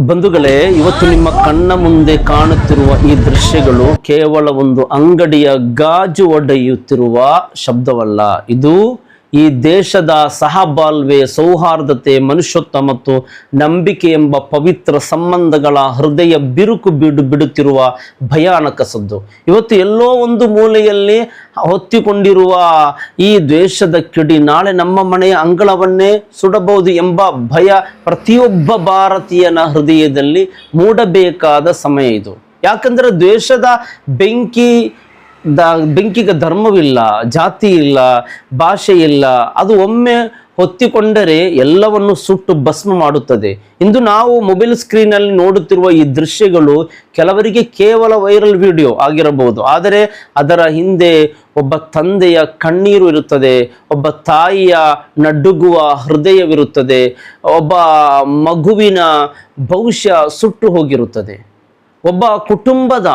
ಬಂಧುಗಳೇ, ಇವತ್ತು ನಿಮ್ಮ ಕಣ್ಣ ಮುಂದೆ ಕಾಣುತ್ತಿರುವ ಈ ದೃಶ್ಯಗಳು ಕೇವಲ ಒಂದು ಅಂಗಡಿಯ ಗಾಜು ಒಡೆಯುತ್ತಿರುವ ಶಬ್ದವಲ್ಲ. ಇದು ಈ ದೇಶದ ಸಹಬಾಳ್ವೆ, ಸೌಹಾರ್ದತೆ, ಮನುಷ್ಯತ್ವ ಮತ್ತು ನಂಬಿಕೆ ಎಂಬ ಪವಿತ್ರ ಸಂಬಂಧಗಳ ಹೃದಯ ಬಿರುಕು ಬಿಡುತ್ತಿರುವ ಭಯಾನಕ ಸದ್ದು. ಇವತ್ತು ಎಲ್ಲೋ ಒಂದು ಮೂಲೆಯಲ್ಲಿ ಹೊತ್ತಿಕೊಂಡಿರುವ ಈ ದ್ವೇಷದ ಕಿಡಿ ನಾಳೆ ನಮ್ಮ ಮನೆಯ ಅಂಗಳವನ್ನೇ ಸುಡಬಹುದು ಎಂಬ ಭಯ ಪ್ರತಿಯೊಬ್ಬ ಭಾರತೀಯನ ಹೃದಯದಲ್ಲಿ ಮೂಡಬೇಕಾದ ಸಮಯ ಇದು. ಯಾಕಂದರೆ ದ್ವೇಷದ ಬೆಂಕಿಗೆ ಧರ್ಮವಿಲ್ಲ, ಜಾತಿ ಇಲ್ಲ, ಭಾಷೆ ಇಲ್ಲ. ಅದು ಒಮ್ಮೆ ಹೊತ್ತಿಕೊಂಡರೆ ಎಲ್ಲವನ್ನು ಸುಟ್ಟು ಭಸ್ಮ ಮಾಡುತ್ತದೆ. ಇಂದು ನಾವು ಮೊಬೈಲ್ ಸ್ಕ್ರೀನಲ್ಲಿ ನೋಡುತ್ತಿರುವ ಈ ದೃಶ್ಯಗಳು ಕೆಲವರಿಗೆ ಕೇವಲ ವೈರಲ್ ವಿಡಿಯೋ ಆಗಿರಬಹುದು, ಆದರೆ ಅದರ ಹಿಂದೆ ಒಬ್ಬ ತಂದೆಯ ಕಣ್ಣೀರು ಇರುತ್ತದೆ, ಒಬ್ಬ ತಾಯಿಯ ನಡುಗುವ ಹೃದಯವಿರುತ್ತದೆ, ಒಬ್ಬ ಮಗುವಿನ ಭವಿಷ್ಯ ಸುಟ್ಟು ಹೋಗಿರುತ್ತದೆ, ಒಬ್ಬ ಕುಟುಂಬದ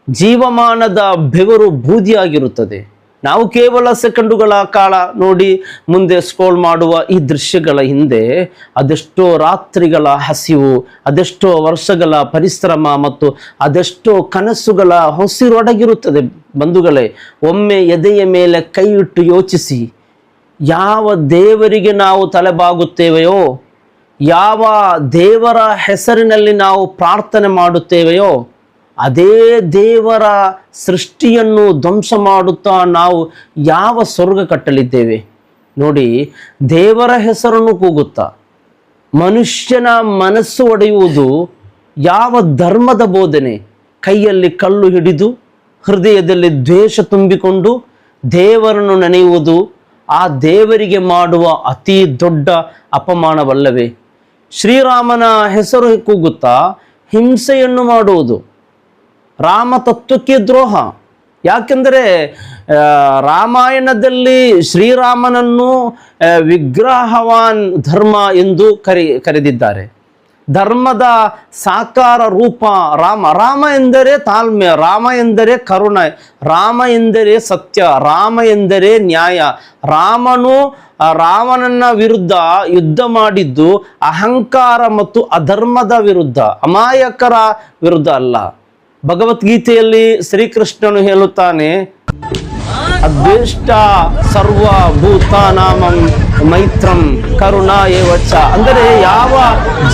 ಜೀವಮಾನದ ಬೆವರು ಬೂದಿಯಾಗಿರುತ್ತದೆ. ನಾವು ಕೇವಲ ಸೆಕೆಂಡುಗಳ ಕಾಲ ನೋಡಿ ಮುಂದೆ ಸ್ಕ್ರೋಲ್ ಮಾಡುವ ಈ ದೃಶ್ಯಗಳ ಹಿಂದೆ ಅದೆಷ್ಟೋ ರಾತ್ರಿಗಳ ಹಸಿವು, ಅದೆಷ್ಟೋ ವರ್ಷಗಳ ಪರಿಶ್ರಮ ಮತ್ತು ಅದೆಷ್ಟೋ ಕನಸುಗಳ ಹೊಸಿರೊಡಗಿರುತ್ತದೆ. ಬಂಧುಗಳೇ, ಒಮ್ಮೆ ಎದೆಯ ಮೇಲೆ ಕೈ ಇಟ್ಟು ಯೋಚಿಸಿ, ಯಾವ ದೇವರಿಗೆ ನಾವು ತಲೆಬಾಗುತ್ತೇವೆಯೋ, ಯಾವ ದೇವರ ಹೆಸರಿನಲ್ಲಿ ನಾವು ಪ್ರಾರ್ಥನೆ ಮಾಡುತ್ತೇವೆಯೋ, ಅದೇ ದೇವರ ಸೃಷ್ಟಿಯನ್ನು ಧ್ವಂಸ ಮಾಡುತ್ತಾ ನಾವು ಯಾವ ಸ್ವರ್ಗ ಕಟ್ಟಲಿದ್ದೇವೆ ನೋಡಿ. ದೇವರ ಹೆಸರನ್ನು ಕೂಗುತ್ತಾ ಮನುಷ್ಯನ ಮನಸ್ಸು ಒಡೆಯುವುದು ಯಾವ ಧರ್ಮದ ಬೋಧನೆ? ಕೈಯಲ್ಲಿ ಕಲ್ಲು ಹಿಡಿದು ಹೃದಯದಲ್ಲಿ ದ್ವೇಷ ತುಂಬಿಕೊಂಡು ದೇವರನ್ನು ನೆನೆಯುವುದು ಆ ದೇವರಿಗೆ ಮಾಡುವ ಅತಿ ದೊಡ್ಡ ಅಪಮಾನವಲ್ಲವೇ? ಶ್ರೀರಾಮನ ಹೆಸರು ಕೂಗುತ್ತಾ ಹಿಂಸೆಯನ್ನು ಮಾಡುವುದು ರಾಮ ತತ್ವಕ್ಕೆ ದ್ರೋಹ. ಯಾಕೆಂದರೆ ರಾಮಾಯಣದಲ್ಲಿ ಶ್ರೀರಾಮನನ್ನು ವಿಗ್ರಹವಾನ್ ಧರ್ಮ ಎಂದು ಕರೆದಿದ್ದಾರೆ. ಧರ್ಮದ ಸಾಕಾರ ರೂಪ ರಾಮ. ರಾಮ ಎಂದರೆ ತಾಳ್ಮೆ, ರಾಮ ಎಂದರೆ ಕರುಣೆ, ರಾಮ ಎಂದರೆ ಸತ್ಯ, ರಾಮ ಎಂದರೆ ನ್ಯಾಯ. ರಾಮನು ರಾವಣನ ವಿರುದ್ಧ ಯುದ್ಧ ಮಾಡಿದ್ದು ಅಹಂಕಾರ ಮತ್ತು ಅಧರ್ಮದ ವಿರುದ್ಧ, ಅಮಾಯಕರ ವಿರುದ್ಧ ಅಲ್ಲ. ಭಗವದ್ಗೀತೆಯಲ್ಲಿ ಶ್ರೀಕೃಷ್ಣನು ಹೇಳುತ್ತಾನೆ, ಅದ್ವೇಷ್ಟ ಸರ್ವಭೂತಾನಾಮಂ ಮೈತ್ರಂ ಕರುಣಾ ಏವಚ. ಅಂದರೆ ಯಾವ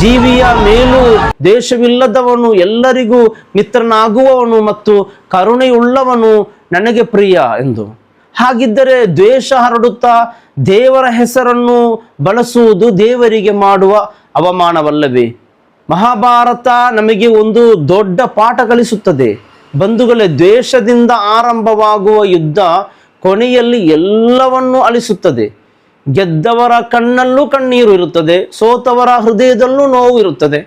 ಜೀವಿಯ ಮೇಲೂ ದ್ವೇಷವಿಲ್ಲದವನು, ಎಲ್ಲರಿಗೂ ಮಿತ್ರನಾಗುವವನು ಮತ್ತು ಕರುಣೆಯುಳ್ಳವನು ನನಗೆ ಪ್ರಿಯ ಎಂದು. ಹಾಗಿದ್ದರೆ ದ್ವೇಷ ಹರಡುತ್ತಾ ದೇವರ ಹೆಸರನ್ನು ಬಳಸುವುದು ದೇವರಿಗೆ ಮಾಡುವ ಅವಮಾನವಲ್ಲವೇ? ಮಹಾಭಾರತ ನಮಗೆ ಒಂದು ದೊಡ್ಡ ಪಾಠ ಕಲಿಸುತ್ತದೆ. ಬಂಧುಗಳೇ, ದ್ವೇಷದಿಂದ ಆರಂಭವಾಗುವ ಯುದ್ಧ ಕೊನೆಯಲ್ಲಿ ಎಲ್ಲವನ್ನೂ ಅಳಿಸುತ್ತದೆ. ಗೆದ್ದವರ ಕಣ್ಣಲ್ಲೂ ಕಣ್ಣೀರು ಇರುತ್ತದೆ, ಸೋತವರ ಹೃದಯದಲ್ಲೂ ನೋವು ಇರುತ್ತದೆ.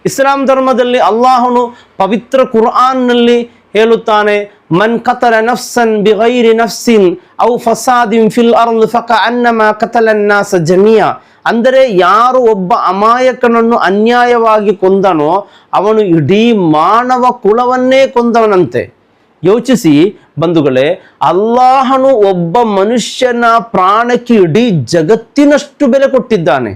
ಇಸ್ಲಾಂ ಧರ್ಮದಲ್ಲಿ ಅಲ್ಲಾಹನು ಪವಿತ್ರ ಕುರ್ಆನ್ನಲ್ಲಿ ಹೇಳುತ್ತಾನೆ, ಮನ್ ಕತಲ ನಫ್ಸನ್ ಬಿಗೈರಿ ನಫ್ಸಿನ್ ಔ ಫಸಾದಿನ್ ಫಿಲ್ ಅರ್ದ್ ಫಕಅನ್ನಮಾ ಕತಲನ್ ನಾಸ ಜಮಿಯಾ. ಅಂದರೆ ಯಾರು ಒಬ್ಬ ಅಮಾಯಕನನ್ನು ಅನ್ಯಾಯವಾಗಿ ಕೊಂದನೋ ಅವನು ಇಡೀ ಮಾನವ ಕುಲವನ್ನೇ ಕೊಂದವನಂತೆ. ಯೋಚಿಸಿ ಬಂಧುಗಳೇ, ಅಲ್ಲಾಹನು ಒಬ್ಬ ಮನುಷ್ಯನ ಪ್ರಾಣಕ್ಕೆ ಇಡೀ ಜಗತ್ತಿನಷ್ಟು ಬೆಲೆ ಕೊಟ್ಟಿದ್ದಾನೆ.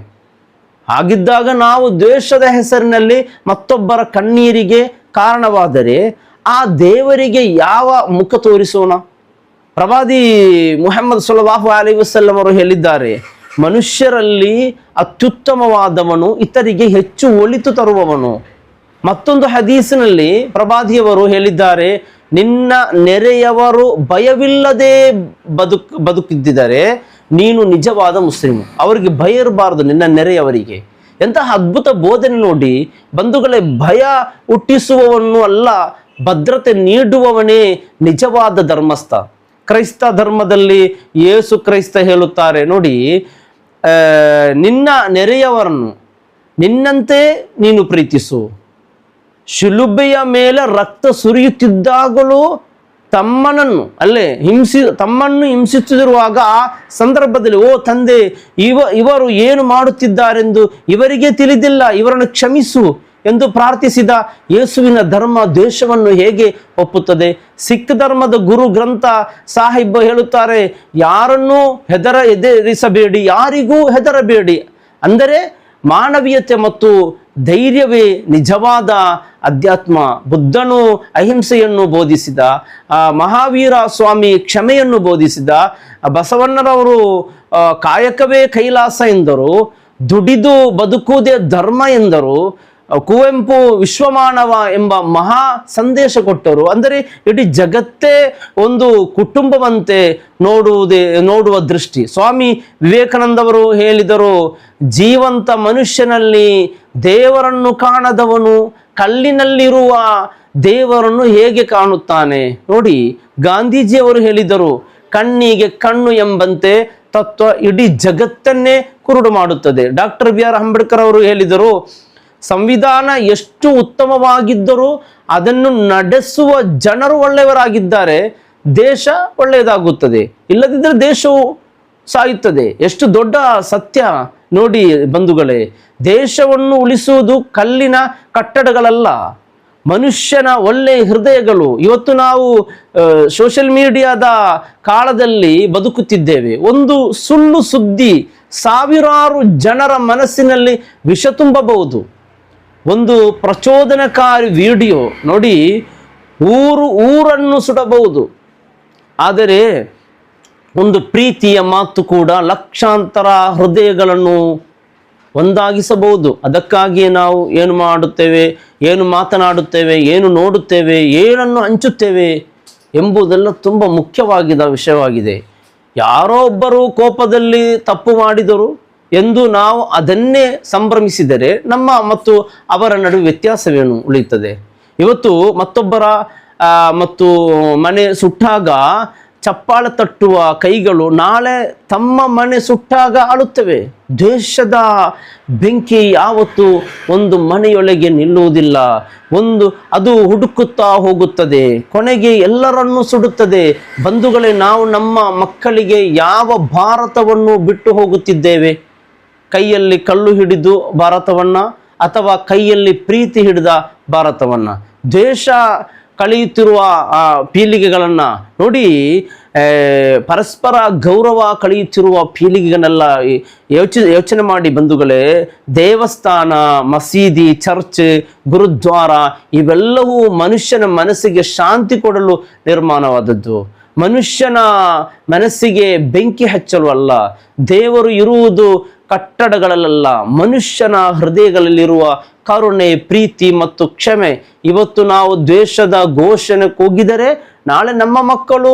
ಹಾಗಿದ್ದಾಗ ನಾವು ದ್ವೇಷದ ಹೆಸರಿನಲ್ಲಿ ಮತ್ತೊಬ್ಬರ ಕಣ್ಣೀರಿಗೆ ಕಾರಣವಾದರೆ ಆ ದೇವರಿಗೆ ಯಾವ ಮುಖ ತೋರಿಸೋಣ? ಪ್ರವಾದಿ ಮುಹಮ್ಮದ್ ಸಲ್ಲಲ್ಲಾಹು ಅಲೈಹಿ ವಸಲ್ಲಂ ಅವರು ಹೇಳಿದ್ದಾರೆ, ಮನುಷ್ಯರಲ್ಲಿ ಅತ್ಯುತ್ತಮವಾದವನು ಇತರಿಗೆ ಹೆಚ್ಚು ಒಳಿತು ತರುವವನು. ಮತ್ತೊಂದು ಹದೀಸಿನಲ್ಲಿ ಪ್ರವಾದಿಯವರು ಹೇಳಿದ್ದಾರೆ, ನಿನ್ನ ನೆರೆಯವರು ಭಯವಿಲ್ಲದೆ ಬದುಕಿದ್ದರೆ ನೀನು ನಿಜವಾದ ಮುಸ್ಲಿಮ್. ಅವರಿಗೆ ಭಯ ಇರಬಾರದು, ನಿನ್ನ ನೆರೆಯವರಿಗೆ. ಎಂತಹ ಅದ್ಭುತ ಬೋಧನೆ ನೋಡಿ ಬಂಧುಗಳೇ. ಭಯ ಹುಟ್ಟಿಸುವವನು ಅಲ್ಲ, ಭದ್ರತೆ ನೀಡುವವನೇ ನಿಜವಾದ ಧರ್ಮಸ್ಥ. ಕ್ರೈಸ್ತ ಧರ್ಮದಲ್ಲಿ ಯೇಸು ಕ್ರೈಸ್ತ ಹೇಳುತ್ತಾರೆ ನೋಡಿ, ನಿನ್ನ ನೆರೆಯವರನ್ನು ನಿನ್ನಂತೆ ನೀನು ಪ್ರೀತಿಸು. ಶಿಲುಬೆಯ ಮೇಲೆ ರಕ್ತ ಸುರಿಯುತ್ತಿದ್ದಾಗಲೂ ತಮ್ಮನ್ನು ಹಿಂಸಿಸುತ್ತಿರುವಾಗ ಆ ಸಂದರ್ಭದಲ್ಲಿ, ಓ ತಂದೆ, ಇವರು ಏನು ಮಾಡುತ್ತಿದ್ದಾರೆಂದು ಇವರಿಗೆ ತಿಳಿದಿಲ್ಲ, ಇವರನ್ನು ಕ್ಷಮಿಸು ಎಂದು ಪ್ರಾರ್ಥಿಸಿದ ಯೇಸುವಿನ ಧರ್ಮ ದ್ವೇಷವನ್ನು ಹೇಗೆ ಒಪ್ಪುತ್ತದೆ? ಸಿಖ್ ಧರ್ಮದ ಗುರು ಗ್ರಂಥ ಸಾಹಿಬ್ ಹೇಳುತ್ತಾರೆ, ಯಾರನ್ನೂ ಹೆದರಿಸಬೇಡಿ, ಯಾರಿಗೂ ಹೆದರಬೇಡಿ. ಅಂದರೆ ಮಾನವೀಯತೆ ಮತ್ತು ಧೈರ್ಯವೇ ನಿಜವಾದ ಅಧ್ಯಾತ್ಮ. ಬುದ್ಧನು ಅಹಿಂಸೆಯನ್ನು ಬೋಧಿಸಿದ, ಮಹಾವೀರ ಸ್ವಾಮಿ ಕ್ಷಮೆಯನ್ನು ಬೋಧಿಸಿದ, ಬಸವಣ್ಣನವರು ಕಾಯಕವೇ ಕೈಲಾಸ ಎಂದರು, ದುಡಿದು ಬದುಕುವುದೇ ಧರ್ಮ ಎಂದರು, ಕುವೆಂಪು ವಿಶ್ವಮಾನವ ಎಂಬ ಮಹಾ ಸಂದೇಶ ಕೊಟ್ಟರು. ಅಂದರೆ ಇಡೀ ಜಗತ್ತೇ ಒಂದು ಕುಟುಂಬವಂತೆ ನೋಡುವ ದೃಷ್ಟಿ. ಸ್ವಾಮಿ ವಿವೇಕಾನಂದವರು ಹೇಳಿದರು, ಜೀವಂತ ಮನುಷ್ಯನಲ್ಲಿ ದೇವರನ್ನು ಕಾಣದವನು ಕಲ್ಲಿನಲ್ಲಿರುವ ದೇವರನ್ನು ಹೇಗೆ ಕಾಣುತ್ತಾನೆ. ನೋಡಿ, ಗಾಂಧೀಜಿಯವರು ಹೇಳಿದರು, ಕಣ್ಣಿಗೆ ಕಣ್ಣು ಎಂಬಂತೆ ತತ್ವ ಇಡೀ ಜಗತ್ತನ್ನೇ ಕುರುಡು ಮಾಡುತ್ತದೆ. ಡಾಕ್ಟರ್ BR ಅಂಬೇಡ್ಕರ್ ಅವರು ಹೇಳಿದರು, ಸಂವಿಧಾನ ಎಷ್ಟು ಉತ್ತಮವಾಗಿದ್ದರೂ ಅದನ್ನು ನಡೆಸುವ ಜನರು ಒಳ್ಳೆಯವರಾಗಿದ್ದಾರೆ, ದೇಶ ಒಳ್ಳೆಯದಾಗುತ್ತದೆ, ಇಲ್ಲದಿದ್ದರೆ ದೇಶವು ಸಾಯುತ್ತದೆ. ಎಷ್ಟು ದೊಡ್ಡ ಸತ್ಯ ನೋಡಿ ಬಂಧುಗಳೇ. ದೇಶವನ್ನು ಉಳಿಸುವುದು ಕಲ್ಲಿನ ಕಟ್ಟಡಗಳಲ್ಲ, ಮನುಷ್ಯನ ಒಳ್ಳೆಯ ಹೃದಯಗಳು. ಇವತ್ತು ನಾವು ಸೋಷಿಯಲ್ ಮೀಡಿಯಾದ ಕಾಲದಲ್ಲಿ ಬದುಕುತ್ತಿದ್ದೇವೆ. ಒಂದು ಸುಳ್ಳು ಸುದ್ದಿ ಸಾವಿರಾರು ಜನರ ಮನಸ್ಸಿನಲ್ಲಿ ವಿಷ ತುಂಬಬಹುದು. ಒಂದು ಪ್ರಚೋದನಕಾರಿ ವಿಡಿಯೋ ನೋಡಿ ಊರನ್ನು ಸುಡಬಹುದು. ಆದರೆ ಒಂದು ಪ್ರೀತಿಯ ಮಾತು ಕೂಡ ಲಕ್ಷಾಂತರ ಹೃದಯಗಳನ್ನು ಒಂದಾಗಿಸಬಹುದು. ಅದಕ್ಕಾಗಿಯೇ ನಾವು ಏನು ಮಾಡುತ್ತೇವೆ, ಏನು ಮಾತನಾಡುತ್ತೇವೆ, ಏನು ನೋಡುತ್ತೇವೆ, ಏನನ್ನು ಹಂಚುತ್ತೇವೆ ಎಂಬುದೆಲ್ಲ ತುಂಬ ಮುಖ್ಯವಾಗಿದ್ದ ವಿಷಯವಾಗಿದೆ. ಯಾರೋ ಒಬ್ಬರು ಕೋಪದಲ್ಲಿ ತಪ್ಪು ಮಾಡಿದರು ಎಂದು ನಾವು ಅದನ್ನೇ ಸಂಭ್ರಮಿಸಿದರೆ ನಮ್ಮ ಮತ್ತು ಅವರ ನಡುವೆ ವ್ಯತ್ಯಾಸವೇನು ಉಳಿಯುತ್ತದೆ? ಇವತ್ತು ಮತ್ತೊಬ್ಬರ ಮತ್ತು ಮನೆ ಸುಟ್ಟಾಗ ಚಪ್ಪಾಳೆ ತಟ್ಟುವ ಕೈಗಳು ನಾಳೆ ತಮ್ಮ ಮನೆ ಸುಟ್ಟಾಗ ಅಳುತ್ತವೆ. ದೇಶದ ಬೆಂಕಿ ಯಾವತ್ತು ಒಂದು ಮನೆಯೊಳಗೆ ನಿಲ್ಲುವುದಿಲ್ಲ, ಅದು ಹುಡುಕುತ್ತಾ ಹೋಗುತ್ತದೆ, ಕೊನೆಗೆ ಎಲ್ಲರನ್ನೂ ಸುಡುತ್ತದೆ. ಬಂಧುಗಳೇ, ನಾವು ನಮ್ಮ ಮಕ್ಕಳಿಗೆ ಯಾವ ಭಾರತವನ್ನು ಬಿಟ್ಟು ಹೋಗುತ್ತಿದ್ದೇವೆ? ಕೈಯಲ್ಲಿ ಕಲ್ಲು ಹಿಡಿದು ಭಾರತವನ್ನ ಅಥವಾ ಕೈಯಲ್ಲಿ ಪ್ರೀತಿ ಹಿಡಿದ ಭಾರತವನ್ನ? ದೇಶ ಕಳೆಯುತ್ತಿರುವ ಪೀಳಿಗೆಗಳನ್ನು ನೋಡಿ, ಪರಸ್ಪರ ಗೌರವ ಕಳೆಯುತ್ತಿರುವ ಪೀಳಿಗೆಗಳನ್ನೆಲ್ಲ ಯೋಚನೆ ಮಾಡಿ ಬಂಧುಗಳೇ. ದೇವಸ್ಥಾನ, ಮಸೀದಿ, ಚರ್ಚ್, ಗುರುದ್ವಾರ ಇವೆಲ್ಲವೂ ಮನುಷ್ಯನ ಮನಸ್ಸಿಗೆ ಶಾಂತಿ ಕೊಡಲು ನಿರ್ಮಾಣವಾದದ್ದು. ಮನುಷ್ಯನ ಮನಸ್ಸಿಗೆ ಬೆಂಕಿ ಹಚ್ಚಲು ಅಲ್ಲ. ದೇವರು ಇರುವುದು ಕಟ್ಟಡಗಳಲ್ಲ, ಮನುಷ್ಯನ ಹೃದಯಗಳಲ್ಲಿರುವ ಕರುಣೆ, ಪ್ರೀತಿ ಮತ್ತು ಕ್ಷಮೆ. ಇವತ್ತು ನಾವು ದ್ವೇಷದ ಘೋಷಣೆ ಕೂಗಿದರೆ ನಾಳೆ ನಮ್ಮ ಮಕ್ಕಳು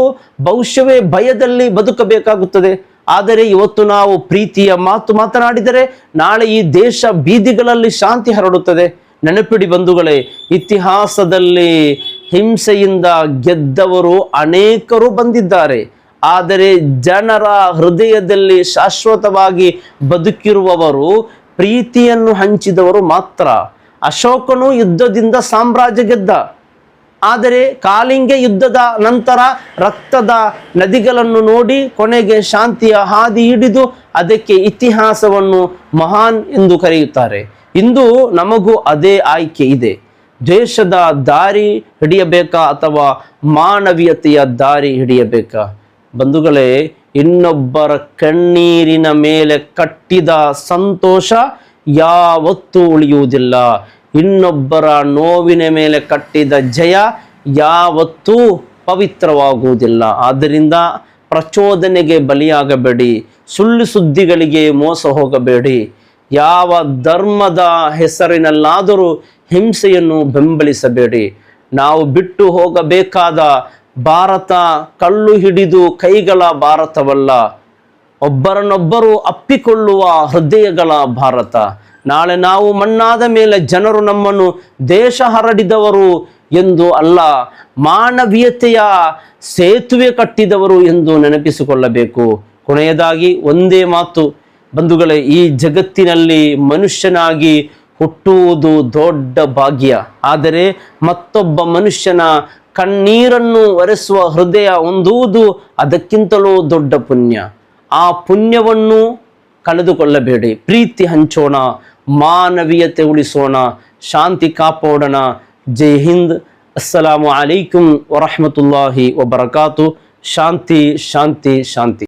ಭವಿಷ್ಯವೇ ಭಯದಲ್ಲಿ ಬದುಕಬೇಕಾಗುತ್ತದೆ. ಆದರೆ ಇವತ್ತು ನಾವು ಪ್ರೀತಿಯ ಮಾತು ಮಾತನಾಡಿದರೆ ನಾಳೆ ಈ ದೇಶ ಬೀದಿಗಳಲ್ಲಿ ಶಾಂತಿ ಹರಡುತ್ತದೆ. ನೆನಪಿಡಿ ಬಂಧುಗಳೇ, ಇತಿಹಾಸದಲ್ಲಿ ಹಿಂಸೆಯಿಂದ ಗೆದ್ದವರು ಅನೇಕರು ಬಂದಿದ್ದಾರೆ. ಆದರೆ ಜನರ ಹೃದಯದಲ್ಲಿ ಶಾಶ್ವತವಾಗಿ ಬದುಕಿರುವವರು ಪ್ರೀತಿಯನ್ನು ಹಂಚಿದವರು ಮಾತ್ರ. ಅಶೋಕನು ಯುದ್ಧದಿಂದ ಸಾಮ್ರಾಜ್ಯ ಗೆದ್ದ, ಆದರೆ ಕಾಲಿಂಗ ಯುದ್ಧದ ನಂತರ ರಕ್ತದ ನದಿಗಳನ್ನು ನೋಡಿ ಕೊನೆಗೆ ಶಾಂತಿಯ ಹಾದಿ ಹಿಡಿದು ಅದಕ್ಕೆ ಇತಿಹಾಸವನ್ನು ಮಹಾನ್ ಎಂದು ಕರೆಯುತ್ತಾರೆ. ಇಂದು ನಮಗೂ ಅದೇ ಆಯ್ಕೆ ಇದೆ. ದೇಶದ ದಾರಿ ಹಿಡಿಯಬೇಕಾ ಅಥವಾ ಮಾನವೀಯತೆಯ ದಾರಿ ಹಿಡಿಯಬೇಕಾ? ಬಂಧುಗಳೇ, ಇನ್ನೊಬ್ಬರ ಕಣ್ಣೀರಿನ ಮೇಲೆ ಕಟ್ಟಿದ ಸಂತೋಷ ಯಾವತ್ತೂ ಉಳಿಯುವುದಿಲ್ಲ. ಇನ್ನೊಬ್ಬರ ನೋವಿನ ಮೇಲೆ ಕಟ್ಟಿದ ಜಯ ಯಾವತ್ತೂ ಪವಿತ್ರವಾಗುವುದಿಲ್ಲ. ಆದ್ದರಿಂದ ಪ್ರಚೋದನೆಗೆ ಬಲಿಯಾಗಬೇಡಿ, ಸುಳ್ಳು ಸುದ್ದಿಗಳಿಗೆ ಮೋಸ ಹೋಗಬೇಡಿ. ಯಾವ ಧರ್ಮದ ಹೆಸರಿನಲ್ಲಾದರೂ ಹಿಂಸೆಯನ್ನು ಬೆಂಬಲಿಸಬೇಡಿ. ನಾವು ಬಿಟ್ಟು ಹೋಗಬೇಕಾದ ಭಾರತ ಕಲ್ಲು ಹಿಡಿದು ಕೈಗಳ ಭಾರತವಲ್ಲ, ಒಬ್ಬರನ್ನೊಬ್ಬರು ಅಪ್ಪಿಕೊಳ್ಳುವ ಹೃದಯಗಳ ಭಾರತ. ನಾಳೆ ನಾವು ಮಣ್ಣಾದ ಮೇಲೆ ಜನರು ನಮ್ಮನ್ನು ದೇಶ ಹರಡಿದವರು ಎಂದು ಅಲ್ಲ, ಮಾನವೀಯತೆಯ ಸೇತುವೆ ಕಟ್ಟಿದವರು ಎಂದು ನೆನಪಿಸಿಕೊಳ್ಳಬೇಕು. ಕೊನೆಯದಾಗಿ ಒಂದೇ ಮಾತು ಬಂಧುಗಳೇ, ಈ ಜಗತ್ತಿನಲ್ಲಿ ಮನುಷ್ಯನಾಗಿ ಹುಟ್ಟುವುದು ದೊಡ್ಡ ಭಾಗ್ಯ. ಆದರೆ ಮತ್ತೊಬ್ಬ ಮನುಷ್ಯನ ಕಣ್ಣೀರನ್ನು ಒರೆಸುವ ಹೃದಯ ಹೊಂದುವುದು ಅದಕ್ಕಿಂತಲೂ ದೊಡ್ಡ ಪುಣ್ಯ. ಆ ಪುಣ್ಯವನ್ನು ಕಳೆದುಕೊಳ್ಳಬೇಡಿ. ಪ್ರೀತಿ ಹಂಚೋಣ, ಮಾನವೀಯತೆ ಉಳಿಸೋಣ, ಶಾಂತಿ ಕಾಪಾಡೋಣ. ಜೈ ಹಿಂದ್. ಅಸ್ಸಲಾಮು ಅಲೈಕುಂ ವರಹಮತುಲ್ಲಾಹಿ ವಬರಕಾತು. ಶಾಂತಿ ಶಾಂತಿ ಶಾಂತಿ.